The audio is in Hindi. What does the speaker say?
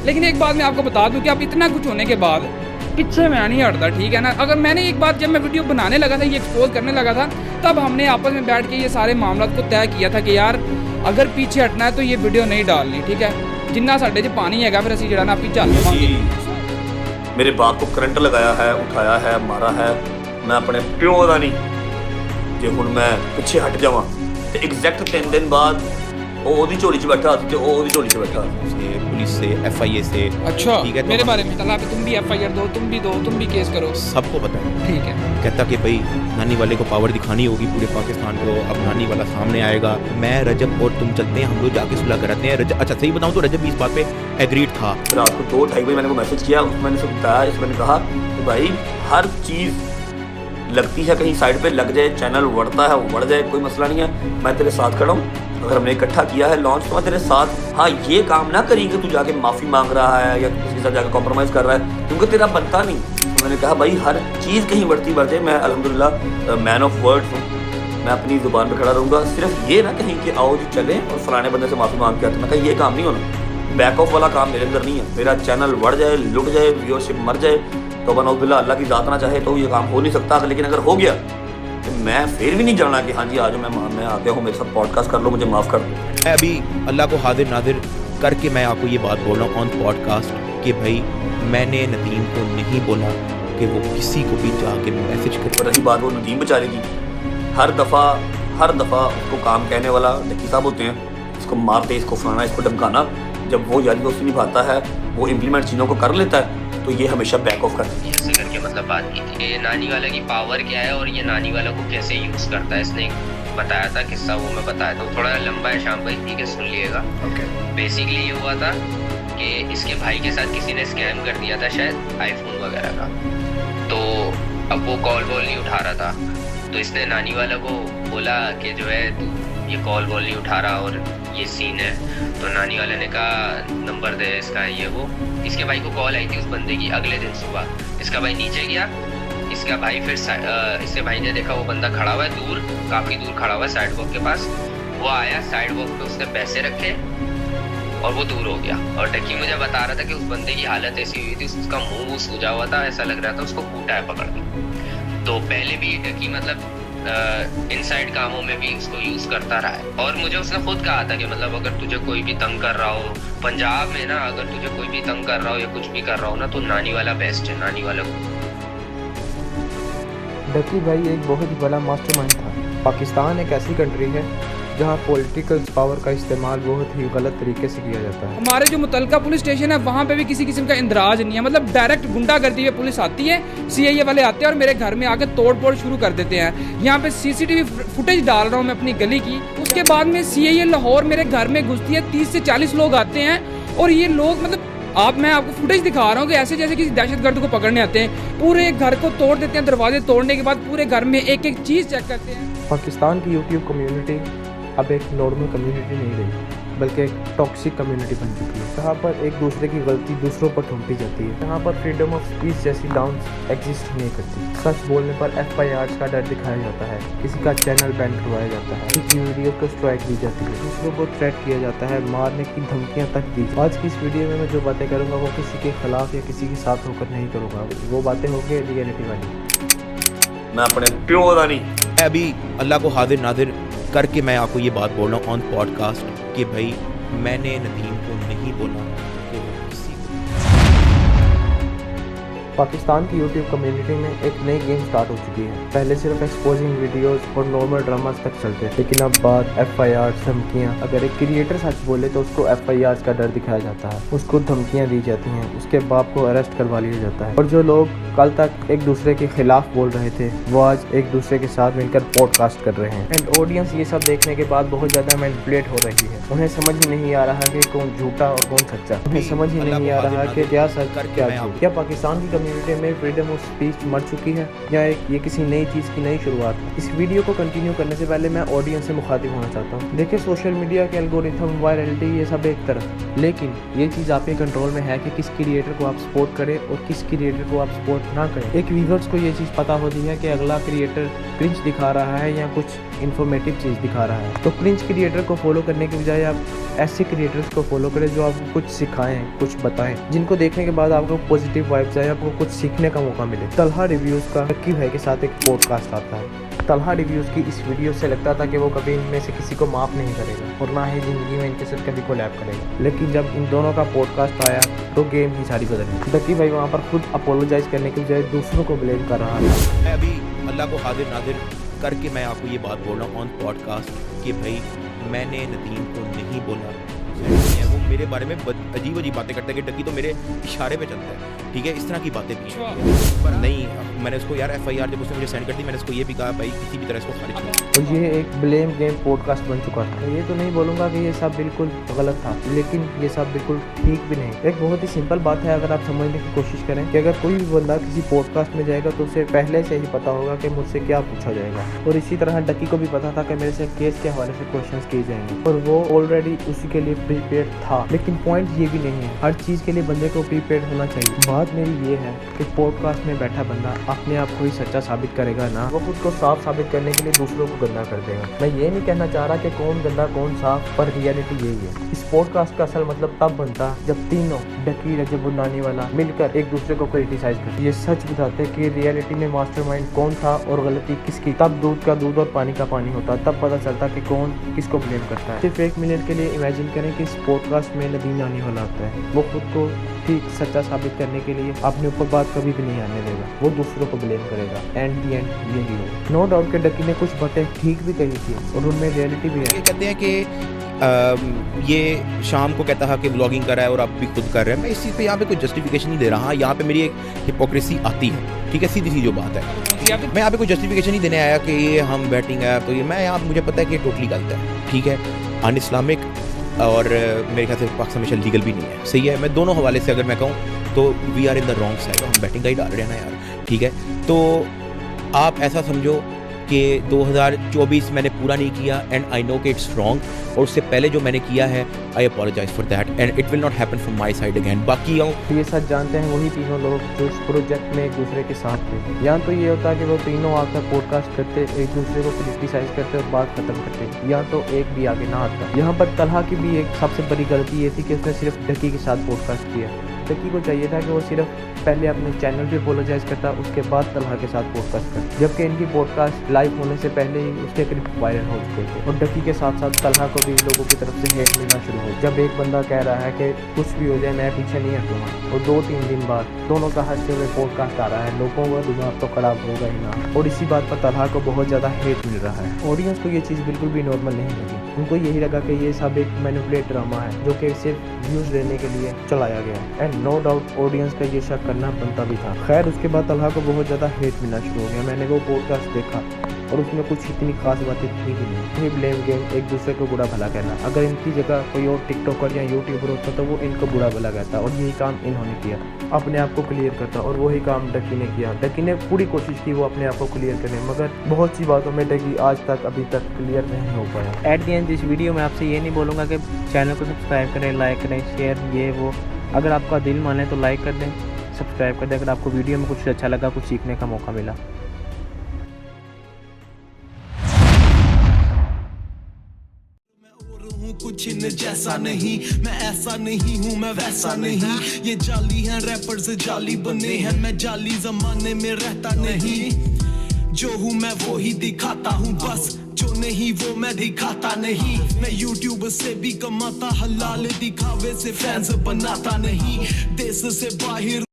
लेकिन एक बात मैं आपको बता दूं कि आप इतना कुछ होने के बाद पीछे मैं नहीं हटता, ठीक है ना। अगर मैंने एक बात, जब मैं वीडियो बनाने लगा था, ये एक्सपोज करने लगा था, तब हमने आपस में बैठ के ये सारे मामला को तय किया था कि यार अगर पीछे हटना है तो ये वीडियो नहीं डालनी, ठीक है। जिन्ना साढ़े च पानी है फिर असी जरा आपकी चल मेरे बाप को करंट लगाया है, उठाया है, मारा है, मैं अपने प्यो का नहीं जे हुण मैं पिछे हट जावां ते एग्जैक्ट 3 दिन बाद ओदी झोली च बैठा ते ओदी झोली च बैठा पुलिस से FIA से। अच्छा, ठीक है, तो मेरे बारे में चला तुम भी FIR दो, तुम भी केस करो, सबको पता है। ठीक है। कहता कि भाई नानी वाले को पावर दिखानी होगी पूरे पाकिस्तान को, अब नानी वाला सामने आएगा, मैं रजब और तुम चलते हैं, हम लोग जाके सुलह कराते हैं। रजब, अच्छा सही बताऊं तो रजब भी इस बात पे एग्रीड था। रात को 2-2:30 बजे मैंने को मैसेज किया, उसमें मैंने सब बताया, इसमें मैंने कहा कि भाई हर चीज़ लगती है कहीं साइड पे लग जाए, चैनल बढ़ता है वो बढ़ जाए, कोई मसला नहीं है, मैं तेरे साथ खड़ा हूँ। अगर हमने इकट्ठा किया है लॉन्च तो मैं तेरे साथ। हाँ, ये काम ना करी कि तू जाके माफ़ी मांग रहा है या किसी के साथ जाके कॉम्प्रोमाइज़ कर रहा है, क्योंकि तेरा बनता नहीं। तो मैंने कहा भाई हर चीज़ कहीं बढ़ती बढ़ जाए, मैं अल्हम्दुलिल्लाह मैन ऑफ वर्ड्स हूँ, मैं अपनी ज़ुबान पर खड़ा रहूँगा। सिर्फ ये ना कहीं कि आओ जी चलें और फलाने बंदे से माफ़ी मांग के आते, मैं कहा ये काम नहीं होना, बैक ऑफ वाला काम मेरे अंदर नहीं है। मेरा चैनल बढ़ जाए, लुट जाए, व्यूअरशिप मर जाए, तो बनौदुल्ला अल्लाह की ज़ात ना चाहे तो ये काम हो नहीं सकता। लेकिन अगर हो गया तो मैं फिर भी नहीं जानना कि हाँ जी आज मैं आ गया हूँ, मेरे साथ पॉडकास्ट कर लो, मुझे माफ़ कर दो। मैं अभी अल्लाह को हाजिर नाजिर करके मैं आपको ये बात बोल रहा हूँ ऑन पॉडकास्ट कि भाई मैंने नदीम को नहीं बोला कि वो किसी को भी जाके मैसेज करे। और रही बात वो नदीम बेचारे की, हर दफ़ा उसको काम कहने वाला डक्की साहब होते हैं, इसको मारते, इसको फलाना, इसको धमकाना, जब वो यारी दोस्ती निभाता है, वो इम्प्लीमेंट चीज़ों को कर लेता है, तो ये हमेशा बैक ऑफ करता है। ऐसे करके मतलब बात की थी ये नानी वाला की पावर क्या है और ये नानी वाला को कैसे यूज़ करता है, इसने बताया था किस्सा, वो मैं बताया था, थोड़ा लंबा है शाम भाई, ठीक है सुन लिएगा। बेसिकली ये हुआ था कि इसके भाई के साथ किसी ने स्कैम कर दिया था शायद आईफोन वगैरह का, तो अब वो कॉल वॉल नहीं उठा रहा था, तो इसने नानी वाला को बोला कि जो है तू ये कॉल वॉल नहीं उठा रहा और ये सीन है। तो नानी वाले ने कहा नंबर दे इसका, ये वो। इसके भाई को कॉल आई थी उस बंदे की अगले दिन सुबह। इसका भाई नीचे गया, इसका भाई फिर इसके भाई ने देखा वो बंदा खड़ा हुआ है दूर, काफ़ी दूर खड़ा हुआ है साइड वॉक के पास। वो आया साइड वॉक पे, उसने पैसे रखे और वो दूर हो गया। और डक्की मुझे बता रहा था कि उस बंदे की हालत ऐसी हुई थी, उसका मुंह सूजा हुआ था, ऐसा लग रहा था उसको कूटा है पकड़ के। तो पहले भी डक्की मतलब इनसाइड कामों में भी उसको यूज़ करता रहा है। और मुझे उसने खुद कहा था कि मतलब अगर तुझे कोई भी तंग कर रहा हो पंजाब में ना, अगर तुझे कोई भी तंग कर रहा हो या कुछ भी कर रहा हो ना, तो नानी वाला बेस्ट है, नानी वाला। डक्की भाई एक बहुत ही बड़ा मास्टरमाइंड था। पाकिस्तान एक ऐसी कंट्री है जहाँ पॉलिटिकल पावर का इस्तेमाल बहुत ही गलत तरीके से किया जाता है। हमारे जो मुतलका पुलिस स्टेशन है वहाँ पे भी किसी किस्म का इंदराज नहीं है, मतलब डायरेक्ट गुंडा करती हुई पुलिस आती है, CIA वाले आते हैं और मेरे घर में आकर तोड़ फोड़ शुरू कर देते हैं। यहाँ पे CCTV फुटेज डाल रहा हूँ मैं अपनी गली की, उसके बाद में CIA लाहौर मेरे घर में घुसती है, 30 से 40 लोग आते हैं और ये लोग मतलब मैं आपको फुटेज दिखा रहा हूँ कि ऐसे जैसे किसी दहशतगर्द को पकड़ने आते हैं, पूरे घर को तोड़ देते हैं, दरवाजे तोड़ने के बाद पूरे घर में एक एक चीज़ चेक करते हैं। पाकिस्तान की यूट्यूब कम्युनिटी अब एक नॉर्मल कम्युनिटी नहीं रही, बल्कि एक टॉक्सिक कम्युनिटी बन चुकी है, जहाँ पर एक दूसरे की गलती दूसरों पर थोपी जाती है, जहाँ पर फ्रीडम ऑफ स्पीच जैसी डाउन्स एग्जिस्ट नहीं करती। सच बोलने पर FIR का डर दिखाया जाता है, किसी का चैनल बैन करवाया जाता है, किसी वीडियो को स्ट्राइक दी जाती है, दूसरों को थ्रेट किया जाता है, मारने की धमकियाँ तक दी। आज की इस वीडियो में मैं जो बातें करूँगा वो किसी के खिलाफ या किसी के साथ होकर नहीं करूँगा, वो बातें होंगी रियलिटी वाली। मैं अपने प्यो का नहीं। मैं अभी अल्लाह को हाजिर नाजिर करके मैं आपको ये बात बोल रहा हूँ ऑन पॉडकास्ट कि भाई मैंने नदीम को नहीं बोला कि वो किसी को। पाकिस्तान की यूट्यूब कम्युनिटी में एक नई गेम स्टार्ट हो चुकी है। पहले सिर्फ एक्सपोजिंग वीडियोस और नॉर्मल ड्रामास तक चलते थे, लेकिन अब बात FIR धमकियाँ। अगर एक क्रिएटर सच बोले तो उसको FIR का डर दिखाया जाता है, उसको धमकियाँ दी जाती हैं, उसके बाप को अरेस्ट करवा लिया जाता है। और जो लोग कल तक एक दूसरे के खिलाफ बोल रहे थे वो आज एक दूसरे के साथ मिलकर पॉडकास्ट कर रहे हैं। एंड ऑडियंस ये सब देखने के बाद बहुत ज़्यादा मैनिपुलेट हो रही है। उन्हें समझ ही नहीं आ रहा कि कौन झूठा और कौन सच्चा। उन्हें समझ ही नहीं आ रहा कि क्या सच क्या झूठ। क्या पाकिस्तान की कम्युनिटी में फ्रीडम ऑफ स्पीच मर चुकी है या ये किसी नई चीज़ की नई शुरुआत है? इस वीडियो को कंटिन्यू करने से पहले मैं ऑडियंस से मुखातिब होना चाहता हूँ। देखिए, सोशल मीडिया के एल्गोरिथम, वायरलिटी, ये सब एक तरफ, लेकिन ये चीज़ आपके कंट्रोल में है कि किस क्रिएटर को आप सपोर्ट करें और किस क्रिएटर को आप सपोर्ट ना करें। एक व्यूअर्स को ये चीज़ पता होती है कि अगला क्रिएटर क्रिंज दिखा रहा है या कुछ इन्फॉर्मेटिव चीज़ दिखा रहा है, तो क्रिंज क्रिएटर को फॉलो करने की बजाय बजाय आप ऐसे क्रिएटर्स को फॉलो करें जो आपको कुछ सिखाएं, कुछ बताएं, जिनको देखने के बाद आपको पॉजिटिव वाइब्स आए, आपको कुछ सीखने का मौका मिले। तलहा रिव्यूज़ का लक्की भाई के साथ एक पॉडकास्ट आता है। तलहा रिव्यूज़ की इस वीडियो से लगता था कि वो कभी इनमें से किसी को माफ़ नहीं करेगा और ना ही ज़िंदगी में इनके साथ कभी कोलैब करेगा, लेकिन जब इन दोनों का पॉडकास्ट आया तो गेम ही सारी बदल गई। लक्की भाई वहाँ पर खुद अपोलोजाइज करने की बजाय दूसरों को ब्लेम कर रहा है। मैं अभी अल्लाह को हाजिर नाजिर करके मैं आपको ये बात बोल रहा हूँ ऑन पॉडकास्ट कि भाई मैंने नदीम को नहीं बोला। वो मेरे बारे में अजीब अजीब बातें करता है कि डक्की तो मेरे इशारे पे चलता है, ठीक है, इस तरह की बातें भी हैं। पर नहीं, मैंने उसको यार FIR जब उसने मुझे सेंड कर दी, मैंने उसको ये भी कहा भाई किसी भी तरह इसको खारिज करो। और ये एक ब्लेम गेम पॉडकास्ट बन चुका था। ये तो नहीं बोलूँगा कि ये सब बिल्कुल गलत था, लेकिन ये सब बिल्कुल ठीक भी नहीं। एक बहुत ही सिंपल बात है, अगर आप समझने की कोशिश करें कि अगर कोई भी बंदा किसी पॉडकास्ट में जाएगा तो उसे पहले से ही पता होगा कि मुझसे क्या पूछा जाएगा, और इसी तरह डक्की को भी पता था कि मेरे से केस के हवाले से क्वेश्चंस किए जाएंगे और वो ऑलरेडी उसी के लिए प्रीपेड था। लेकिन पॉइंट ये भी नहीं है, हर चीज़ के लिए बंदे को प्रीपेड होना चाहिए। बात मेरी ये है कि पॉडकास्ट में बैठा बंदा अपने आप को ही सच्चा साबित करेगा ना, वो खुद को साफ साबित करने के लिए दूसरों को गंदा कर देगा। मैं ये नहीं कहना चाह रहा कि कौन गंदा कौन साफ, पर रियलिटी यही है। इस पॉडकास्ट का असल मतलब तब बनता जब तीनों डक्की, रजब और नानी वाला मिलकर एक दूसरे को क्रिटिसाइज करते। ये सच बताते कि रियलिटी में मास्टरमाइंड कौन था और गलती किसकी। तब दूध का दूध और पानी का पानी होता, तब पता चलता कि कौन किसको ब्लेम करता है। सिर्फ 1 मिनट के लिए इमेजिन करें कि इस पॉडकास्ट में नदीम नानी वाला आता है। वो खुद को ठीक सच्चा साबित करने के लिए अपने ऊपर बात कभी भी नहीं आने देगा, वो दूसरों को ब्लेम करेगा। एंड दी एंड यही हो। नो डाउट कि डक्की ने कुछ बातें ठीक भी कही थी और उनमें रियलिटी भी है। ये कहते हैं कि ये शाम को कहता है कि व्लॉगिंग कर रहा है और आप भी खुद कर रहे हैं। मैं इस चीज़ पे यहाँ पे कोई जस्टिफिकेशन नहीं दे रहा। यहाँ पे मेरी एक हिपोक्रेसी आती है, ठीक है, सीधी सी जो बात है। मैं यहाँ पे कोई जस्टिफिकेशन नहीं देने आया कि ये हम बैटिंग है तो ये मैं यहाँ मुझे पता है कि ये टोटली गलत है, ठीक है, अन इस्लामिक और मेरे ख्याल से पाकिस्तान में लीगल भी नहीं है। सही है, मैं दोनों हवाले से अगर मैं कहूँ तो we are in the wrong side, हम बैटिंग का ही डाल रहे हैं ना यार, ठीक है। तो आप ऐसा समझो कि 2024 मैंने पूरा नहीं किया एंड आई नो कि इट्स रॉन्ग, और उससे पहले जो मैंने किया है I apologise for that and it will not happen from my side again. बाकी ये सच जानते हैं वही तीनों लोग जो इस प्रोजेक्ट में एक दूसरे के साथ थे। या तो ये होता है कि वो तीनों आकर पॉडकास्ट करते, एक दूसरे को क्रिटिसाइज करते और बात खत्म करते, या तो एक भी आगे ना आता। यहाँ पर तलहा की भी एक सबसे बड़ी गलती ये थी कि उसने सिर्फ डक्की के साथ पॉडकास्ट किया। डक्की को चाहिए था कि वो सिर्फ पहले अपने चैनल पे अपोलोजाइज करता, उसके बाद तलहा के साथ पॉडकास्ट करता, जबकि इनकी पॉडकास्ट लाइव होने से पहले ही उसके क्लिप वायरल हो चुके थे। और डक्की के साथ साथ तलहा को भी लोगों की तरफ से हेट मिलना शुरू हो। जब एक बंदा कह रहा है कि कुछ भी हो जाए मैं पीछे नहीं हटूंगा, और 2-3 दिन बाद दोनों का हंसते हुए पॉडकास्ट आ रहा है, लोगों का दिमाग तो खराब होगा ही ना। और इसी बात पर तलहा को बहुत ज़्यादा हेट मिल रहा है। ऑडियंस को ये चीज़ बिल्कुल भी नॉर्मल नहीं लगी। उनको यही लगा कि ये सब एक मैनिपुलेट ड्रामा है जो कि सिर्फ व्यूज़ लेने के लिए चलाया गया। एंड नो डाउट ऑडियंस का ये शक करना बनता भी था। खैर उसके बाद तलहा को बहुत ज़्यादा हेट मिलना शुरू हो गया। मैंने वो पॉडकास्ट देखा और उसमें कुछ इतनी खास बातें थी भी नहीं। ये ब्लेम गेम, एक दूसरे को बुरा भला कहना। अगर इनकी जगह कोई और टिकटॉकर या यूट्यूबर होता तो वो इनको बुरा भला कहता, और यही काम इन्होंने किया, अपने आप को क्लियर करता, और वही काम डक्की ने किया। डक्की ने पूरी कोशिश की वो अपने आप को क्लियर करे, मगर बहुत सी बातों में डक्की आज तक अभी तक क्लियर नहीं हो पाया। एट द एंड इस वीडियो में आपसे ये नहीं बोलूँगा कि चैनल को सब्सक्राइब करें, लाइक करें, शेयर, ये वो। अगर आपका दिल माने तो लाइक कर दें, सब्सक्राइब कर दें अगर आपको वीडियो में कुछ अच्छा लगा, कुछ सीखने का मौका मिला। कुछ इन जैसा नहीं, मैं ऐसा नहीं हूँ, मैं वैसा नहीं। ये जाली हैं रैपर से जाली बने हैं, मैं जाली जमाने में रहता नहीं। जो हूँ मैं वो ही दिखाता हूँ, बस जो नहीं वो मैं दिखाता नहीं। मैं यूट्यूब से भी कमाता, हलाल दिखावे से फैंस बनाता नहीं। देश से बाहर